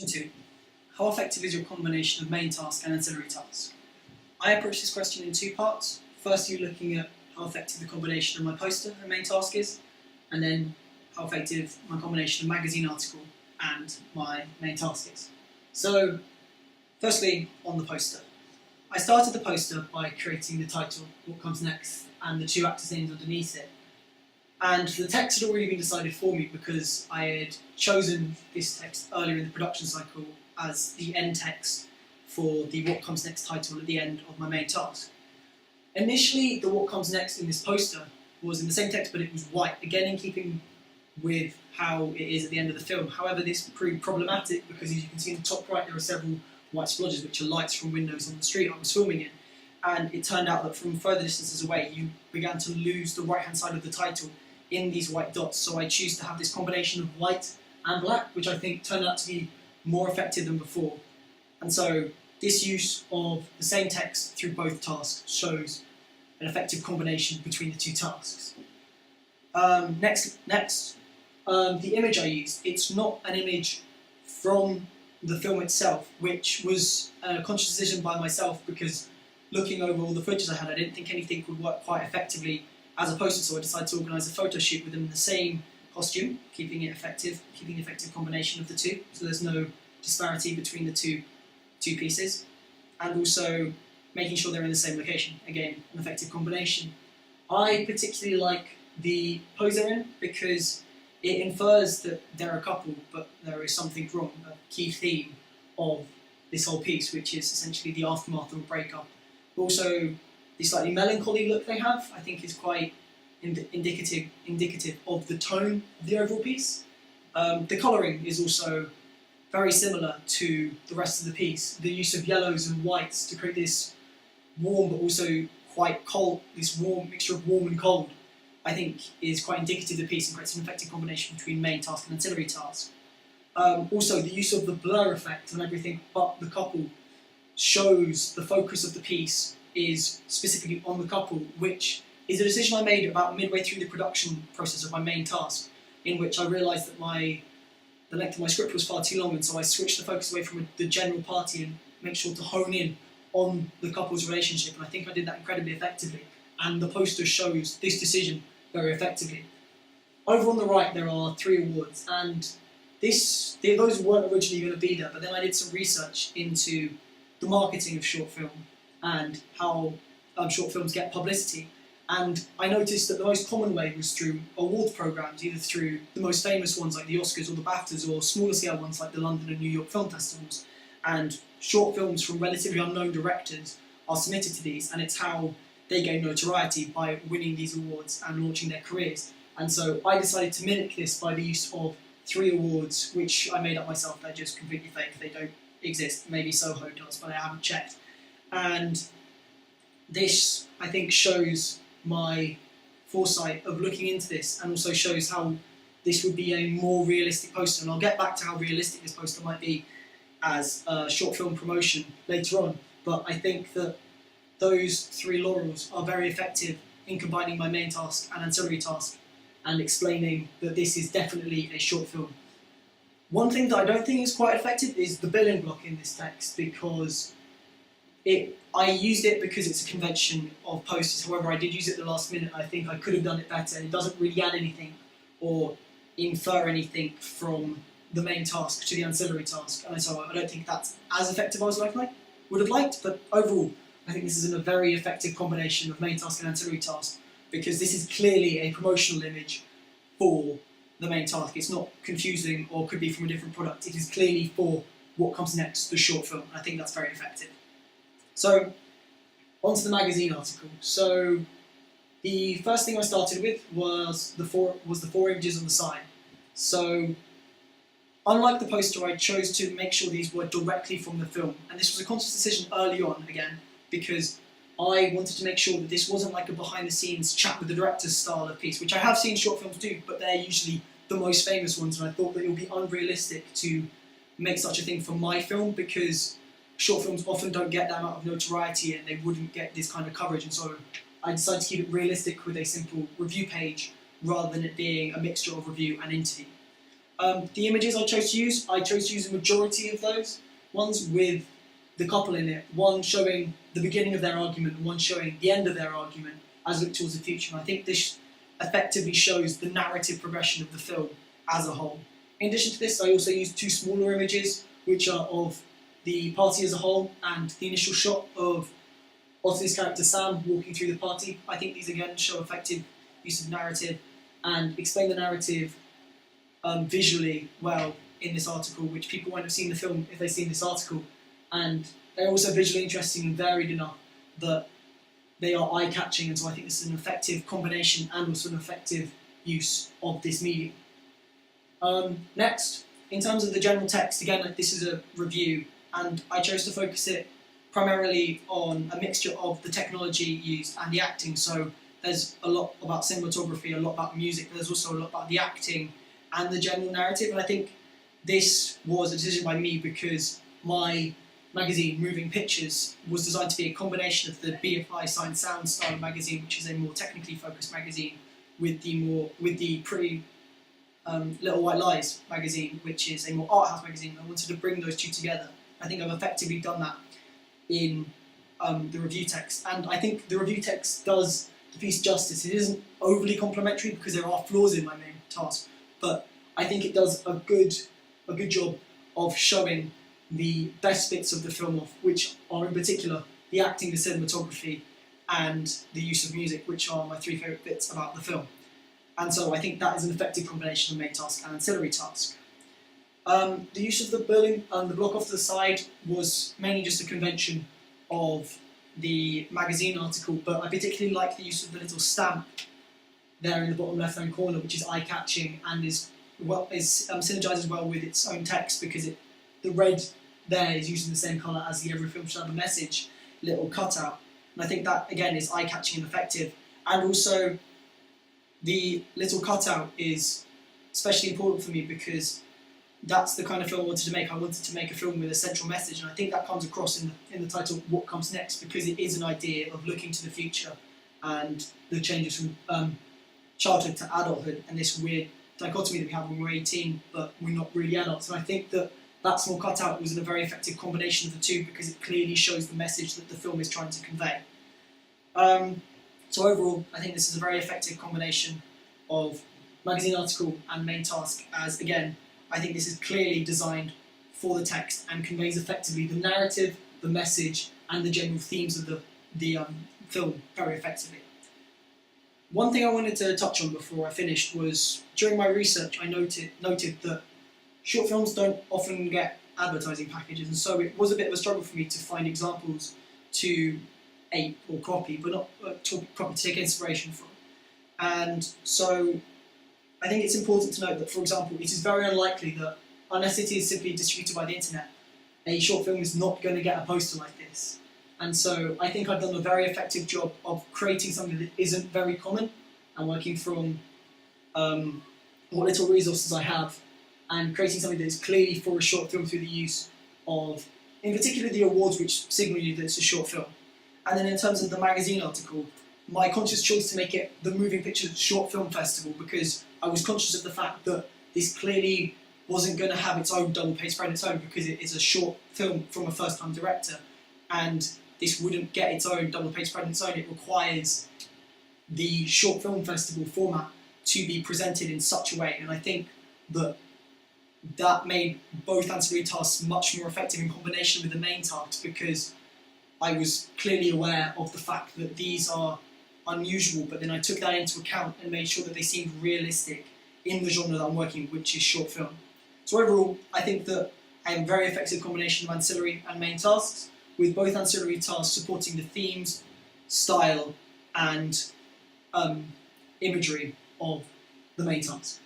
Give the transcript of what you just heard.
2. How effective is your combination of main task and ancillary task? I approach this question in two parts. Firstly, looking at how effective the combination of my poster and main task is, and then how effective my combination of magazine article and my main task is. So, firstly, on the poster. I started the poster by creating the title, What Comes Next, and the two actors' names underneath it. And the text had already been decided for me because I had chosen this text earlier in the production cycle as the end text for the What Comes Next title at the end of my main task. Initially, the What Comes Next in this poster was in the same text, but it was white, again in keeping with how it is at the end of the film. However, this proved problematic because, as you can see in the top right, there are several white splodges, which are lights from windows on the street I was filming in. And it turned out that from further distances away, you began to lose the right-hand side of the title in these white dots. So I choose to have this combination of white and black, which I think turned out to be more effective than before. And so this use of the same text through both tasks shows an effective combination between the two tasks. Next, the image I used, it's not an image from the film itself, which was a conscious decision by myself because looking over all the footage I had, I didn't think anything would work quite effectively as a poster, so I decided to organise a photo shoot with them in the same costume, keeping an effective combination of the two, so there's no disparity between the two pieces, and also making sure they're in the same location. Again, an effective combination. I particularly like the pose they're in because it infers that they're a couple, but there is something wrong, a key theme of this whole piece, which is essentially the aftermath of a breakup. Also, the slightly melancholy look they have, I think, is quite indicative of the tone of the overall piece. The colouring is also very similar to the rest of the piece. The use of yellows and whites to create this warm but also quite cold, this warm mixture of warm and cold, I think is quite indicative of the piece and creates an effective combination between main task and ancillary task. Also, the use of the blur effect on everything but the couple shows the focus of the piece is specifically on the couple, which is a decision I made about midway through the production process of my main task, in which I realised that the length of my script was far too long, and so I switched the focus away from the general party and make sure to hone in on the couple's relationship, and I think I did that incredibly effectively, and the poster shows this decision very effectively. Over on the right there are 3 awards, and those weren't originally going to be there, but then I did some research into the marketing of short film and how short films get publicity, and I noticed that the most common way was through awards programs, either through the most famous ones like the Oscars or the BAFTAs, or smaller scale ones like the London and New York film festivals, and short films from relatively unknown directors are submitted to these, and it's how they gain notoriety by winning these awards and launching their careers. And so I decided to mimic this by the use of 3 awards, which I made up myself. They're just completely fake, they don't exist. Maybe Soho does, but I haven't checked. And this, I think, shows my foresight of looking into this, and also shows how this would be a more realistic poster. And I'll get back to how realistic this poster might be as a short film promotion later on, but I think that those 3 laurels are very effective in combining my main task and ancillary task and explaining that this is definitely a short film. One thing that I don't think is quite effective is the billing block in this text, because I used it because it's a convention of posters. However, I did use it at the last minute. I think I could have done it better. It doesn't really add anything or infer anything from the main task to the ancillary task, and so I don't think that's as effective as I would have liked, but overall I think this is a very effective combination of main task and ancillary task, because this is clearly a promotional image for the main task. It's not confusing or could be from a different product. It is clearly for What Comes Next, the short film, and I think that's very effective. So, onto the magazine article. So, the first thing I started with was the 4 images on the side. So, unlike the poster, I chose to make sure these were directly from the film, and this was a conscious decision early on, again, because I wanted to make sure that this wasn't like a behind-the-scenes chat with the director's style of piece, which I have seen short films do, but they're usually the most famous ones, and I thought that it would be unrealistic to make such a thing for my film, because short films often don't get that amount of notoriety and they wouldn't get this kind of coverage, and so I decided to keep it realistic with a simple review page rather than it being a mixture of review and interview. The images I chose to use a majority of those ones with the couple in it, one showing the beginning of their argument and one showing the end of their argument as we look towards the future. And I think this effectively shows the narrative progression of the film as a whole. In addition to this, I also used 2 smaller images, which are of the party as a whole and the initial shot of Otto's character Sam walking through the party. I think these again show effective use of narrative and explain the narrative visually well in this article, which people won't have seen the film if they've seen this article. And they're also visually interesting and varied enough that they are eye-catching, and so I think this is an effective combination and also an effective use of this medium. Next, in terms of the general text, again, this is a review, and I chose to focus it primarily on a mixture of the technology used and the acting. So there's a lot about cinematography, a lot about music, but there's also a lot about the acting and the general narrative. And I think this was a decision by me because my magazine, Moving Pictures, was designed to be a combination of the BFI Science Sound style magazine, which is a more technically focused magazine, with the pretty Little White Lies magazine, which is a more art house magazine. I wanted to bring those 2 together. I think I've effectively done that in the review text, and I think the review text does the piece justice. It isn't overly complimentary because there are flaws in my main task, but I think it does a good job of showing the best bits of the film off, which are in particular the acting, the cinematography, and the use of music, which are my 3 favourite bits about the film. And so I think that is an effective combination of main task and ancillary task. The use of the building and the block off to the side was mainly just a convention of the magazine article, but I particularly like the use of the little stamp there in the bottom left-hand corner, which is eye-catching and synergises well with its own text, because the red there is using the same colour as the Every Film Should Have a Message little cutout. And I think that, again, is eye-catching and effective. And also, the little cutout is especially important for me because that's the kind of film I wanted to make. I wanted to make a film with a central message, and I think that comes across in the title, What Comes Next, because it is an idea of looking to the future and the changes from childhood to adulthood, and this weird dichotomy that we have when we're 18 but we're not really adults. And I think that small cutout was a very effective combination of the 2 because it clearly shows the message that the film is trying to convey. So overall, I think this is a very effective combination of magazine article and main task, as again, I think this is clearly designed for the text and conveys effectively the narrative, the message, and the general themes of the film very effectively. One thing I wanted to touch on before I finished was, during my research, I noted that short films don't often get advertising packages, and so it was a bit of a struggle for me to find examples to ape or copy, but not to take inspiration from. And so I think it's important to note that, for example, it is very unlikely that, unless it is simply distributed by the internet, a short film is not going to get a poster like this. And so I think I've done a very effective job of creating something that isn't very common and working from what little resources I have and creating something that is clearly for a short film through the use of, in particular, the awards which signal you that it's a short film. And then in terms of the magazine article, my conscious choice to make it the Moving Pictures Short Film Festival, because I was conscious of the fact that this clearly wasn't going to have its own double page spread on its own, because it is a short film from a first-time director, and this wouldn't get its own double page spread on its own. It requires the Short Film Festival format to be presented in such a way, and I think that made both ancillary tasks much more effective in combination with the main task, because I was clearly aware of the fact that these are unusual, but then I took that into account and made sure that they seemed realistic in the genre that I'm working with, which is short film. So overall, I think that I have a very effective combination of ancillary and main tasks, with both ancillary tasks supporting the themes, style, and imagery of the main task.